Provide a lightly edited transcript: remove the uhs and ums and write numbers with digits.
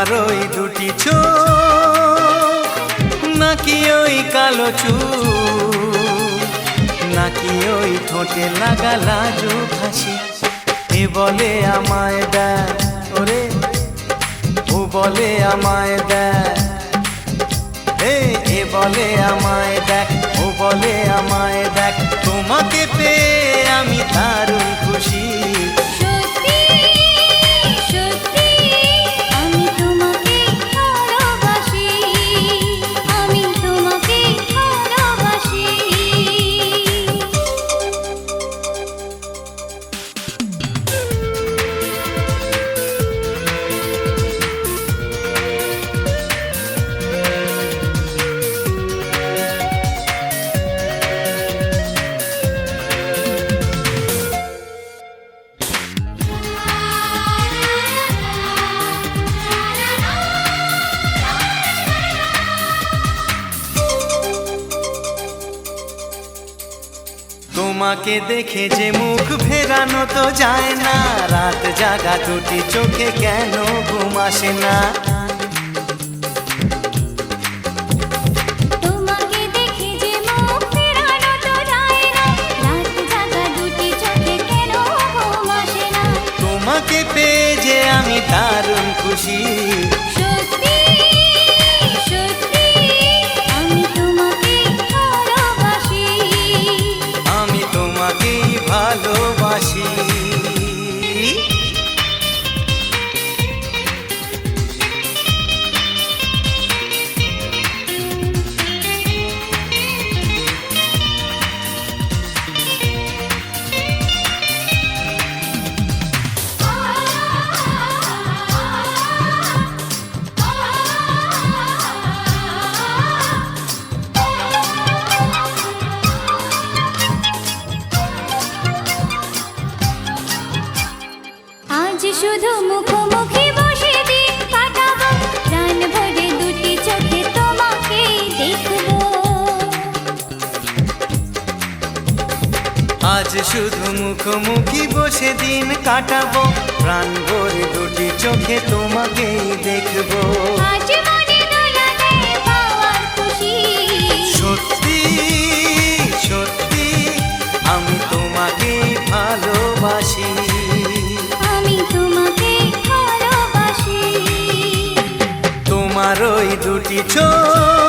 তোমার ওই দুটি চোখ, নাকি ওই কালো চুল, নাকি ওই ঠোঁটে লাগা লাজুক হাসি। এ বলে আমায় দেখ ওরে, ও বলে আমায় দেখ, এ বলে আমায় দেখ, ও বলে আমায় দেখ, তোমাকে পেয়ে আমি দারুণ খুশি। তোমাকে দেখে যে মুখ ফেরানো তো যায় না, রাত জাগা দুটি চোখে কেন ঘুম আসে না। তোমাকে দেখে যে মুখ ফেরানো তো যায় না, রাত জাগা দুটি চোখে কেন ঘুম আসে না। তোমাকে পেয়ে যে আমি দারুণ খুশি। ভালোবাসি। আজ শুধু মুখোমুখি বসে দিন কাটাবো, প্রাণ ভরে দুটি চোখে তোমাকে দেখবো। আজ শুধু মুখোমুখি বসে দিন কাটাবো, প্রাণ ভরে দুটি চোখে তোমাকেই দেখবো। আজ মনে দোলা দেয় পাওয়ার খুশি। সত্যি সত্যি আমি তোমাকেই ভালোবাসি। আমি তোমাকে ভালোবাসি। তোমার ওই দুটি চোখ,